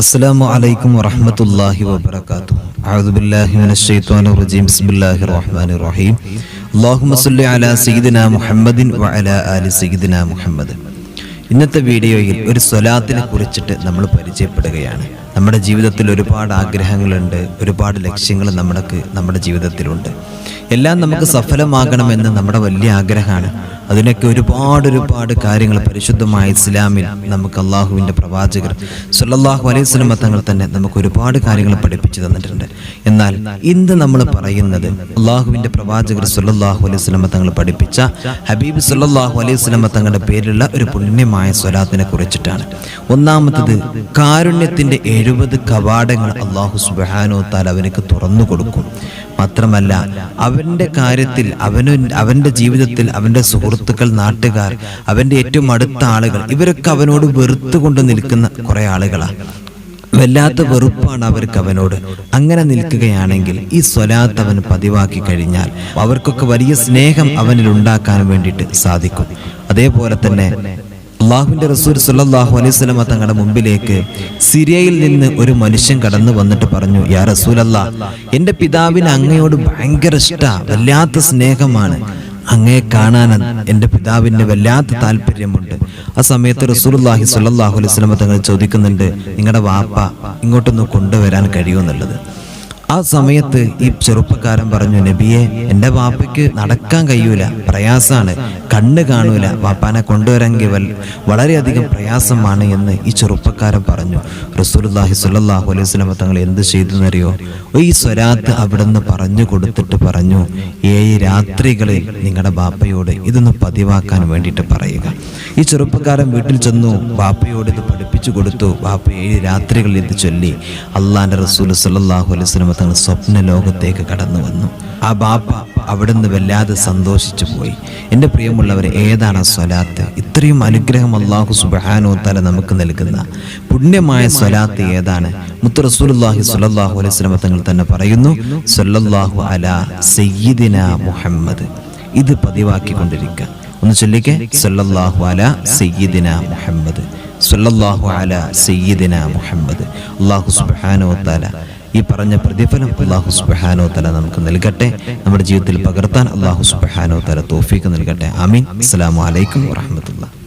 അസ്സലാമു അലൈക്കും വറഹ്മത്തുള്ളാഹി വബറകാതുഹു. അഊദു ബില്ലാഹി മിനശ് ശൈത്വാനിർ റജീം. ബിസ്മില്ലാഹിർ റഹ്മാനിർ റഹീം. അല്ലാഹുമ്മ സ്വല്ലി അലാ സയ്യിദിനാ മുഹമ്മദിൻ വഅലാ ആലി സയ്യിദിനാ മുഹമ്മദ്. ഇന്നത്തെ വീഡിയോയിൽ ഒരു സ്വലാത്തിനെ കുറിച്ചിട്ട് നമ്മൾ പരിചയപ്പെടുകയാണ്. നമ്മുടെ ജീവിതത്തിൽ ഒരുപാട് ആഗ്രഹങ്ങളുണ്ട്, ഒരുപാട് ലക്ഷ്യങ്ങൾ നമ്മുടെ ജീവിതത്തിലുണ്ട്. എല്ലാം നമുക്ക് സഫലമാകണമെന്ന് നമ്മുടെ വലിയ ആഗ്രഹമാണ്. അതിനൊക്കെ ഒരുപാട് കാര്യങ്ങൾ പരിശുദ്ധമായ ഇസ്ലാമിൽ നമുക്ക് അള്ളാഹുവിൻ്റെ പ്രവാചകർ സല്ലല്ലാഹു അലൈഹി വസല്ലം തങ്ങൾ തന്നെ നമുക്ക് ഒരുപാട് കാര്യങ്ങൾ പഠിപ്പിച്ചു തന്നിട്ടുണ്ട്. എന്നാൽ ഇന്ന് നമ്മൾ പറയുന്നത് അള്ളാഹുവിൻ്റെ പ്രവാചകർ സല്ലല്ലാഹു അലൈഹി വസല്ലം തങ്ങൾ പഠിപ്പിച്ച ഹബീബ് സല്ലല്ലാഹു അലൈഹി വസല്ലം തങ്ങളുടെ പേരിലുള്ള ഒരു പുണ്യമായ സ്വലാത്തിനെ കുറിച്ചിട്ടാണ്. ഒന്നാമത്തത്, കാരുണ്യത്തിൻ്റെ 70 കവാടങ്ങൾ അള്ളാഹു സുബ്ഹാനഹു തആല അവനക്ക് തുറന്നു കൊടുക്കും. മാത്രമല്ല, അവൻ്റെ കാര്യത്തിൽ അവൻ്റെ ജീവിതത്തിൽ അവൻ്റെ സുഹൃത്തുക്കൾ, നാട്ടുകാർ, അവൻ്റെ ഏറ്റവും അടുത്ത ആളുകൾ, ഇവരൊക്കെ അവനോട് വെറുത്തുകൊണ്ട് നിൽക്കുന്ന കുറേ ആളുകളാണ്. വല്ലാത്ത വെറുപ്പാണ് അവർക്ക് അവനോട്. അങ്ങനെ നിൽക്കുകയാണെങ്കിൽ ഈ സ്വലാത്ത് അവൻ പതിവാക്കി കഴിഞ്ഞാൽ അവർക്കൊക്കെ വലിയ സ്നേഹം അവനിൽ ഉണ്ടാക്കാൻ വേണ്ടിയിട്ട് സാധിക്കും. അതേപോലെ തന്നെ അള്ളാഹുവിൻ്റെ റസൂൽ സല്ലല്ലാഹു അലൈഹി വസല്ലം തങ്ങളുടെ മുമ്പിലേക്ക് സിറിയയിൽ നിന്ന് ഒരു മനുഷ്യൻ കടന്നു വന്നിട്ട് പറഞ്ഞു, യാ റസൂലല്ലാഹ്, എൻ്റെ പിതാവിന് അങ്ങയോട് ഭയങ്കര ഇഷ്ടമാണ്, വല്ലാത്ത സ്നേഹമാണ്, അങ്ങയെ കാണാൻ എൻ്റെ പിതാവിന് വല്ലാത്ത താല്പര്യമുണ്ട്. ആ സമയത്ത് റസൂലുള്ളാഹി സ്വല്ലല്ലാഹു അലൈഹി വസല്ലം തങ്ങൾ ചോദിക്കുന്നുണ്ട്, നിങ്ങളുടെ വാപ്പ ഇങ്ങോട്ടൊന്ന് കൊണ്ടുവരാൻ കഴിയുമെന്നുള്ളത്. ആ സമയത്ത് ഈ ചെറുപ്പക്കാരൻ പറഞ്ഞു, നബിയെ, എൻ്റെ വാപ്പയ്ക്ക് നടക്കാൻ കഴിയൂല, പ്രയാസമാണ്, കണ്ണ് കാണൂല, വാപ്പാനെ കൊണ്ടുവരാമെങ്കിൽ വളരെയധികം പ്രയാസമാണ് എന്ന് ഈ ചെറുപ്പക്കാരൻ പറഞ്ഞു. റസൂലുള്ളാഹി സ്വല്ലല്ലാഹു അലൈഹി വസല്ലം തങ്ങൾ എന്ത് ചെയ്തെന്നറിയോ? ഈ സ്വലാത്ത് അവിടുന്ന് പറഞ്ഞു കൊടുത്തിട്ട് പറഞ്ഞു, 7 രാത്രികളിൽ നിങ്ങളുടെ ബാപ്പയോട് ഇതൊന്ന് പതിവാക്കാൻ വേണ്ടിയിട്ട് പറയുക. ഈ ചെറുപ്പക്കാരൻ വീട്ടിൽ ചെന്നു, ബാപ്പയോട് ഇത് പഠിപ്പിച്ചു കൊടുത്തു. ബാപ്പ 7 രാത്രികളിൽ ഇത് ചൊല്ലി. അള്ളാന്റെ റസൂൽ സല്ലല്ലാഹു അലൈഹി വസല്ലം തങ്ങൾ സ്വപ്ന ലോകത്തേക്ക് കടന്നു വന്നു. ആ ബാപ്പ അവിടുന്ന് വല്ലാതെ സന്തോഷിച്ചു പോയി. എൻ്റെ പ്രിയമുള്ളവരെ, ഏതാണ് ആ സ്വലാത്ത്? ഇത്രയും അനുഗ്രഹം അല്ലാഹു സുബ്ഹാനഹു തആല നമുക്ക് നൽകുന്ന പുണ്യമായ സ്വലാത്ത് ഏതാണ്? മുത്ത് റസൂലുള്ളാഹി സ്വല്ലല്ലാഹു അലൈഹി വസല്ലം തങ്ങൾ തന്നെ പറയുന്നു, സ്വല്ലല്ലാഹു അലാ സയ്യിദിനാ മുഹമ്മദ്. ഇത് പതിവാക്കിക്കൊണ്ടിരിക്കുക. ഒന്ന് ചൊല്ലിക്കേ, സ്വല്ലല്ലാഹു അലാ സയ്യിദിനാ മുഹമ്മദ്, സ്വല്ലല്ലാഹു അലാ സയ്യിദിനാ മുഹമ്മദ്. അല്ലാഹു സുബ്ഹാനഹു തആല ഈ പറഞ്ഞ പ്രതിഫലം അല്ലാഹു സുബ്ഹാനഹു തആല നമുക്ക് നൽകട്ടെ. നമ്മുടെ ജീവിതത്തിൽ പകർത്താൻ അല്ലാഹു സുബ്ഹാനഹു തആല തൗഫീഖ് നൽകട്ടെ. ആമീൻ. അസ്സലാമു അലൈക്കും വറഹ്മത്തുള്ളാഹി.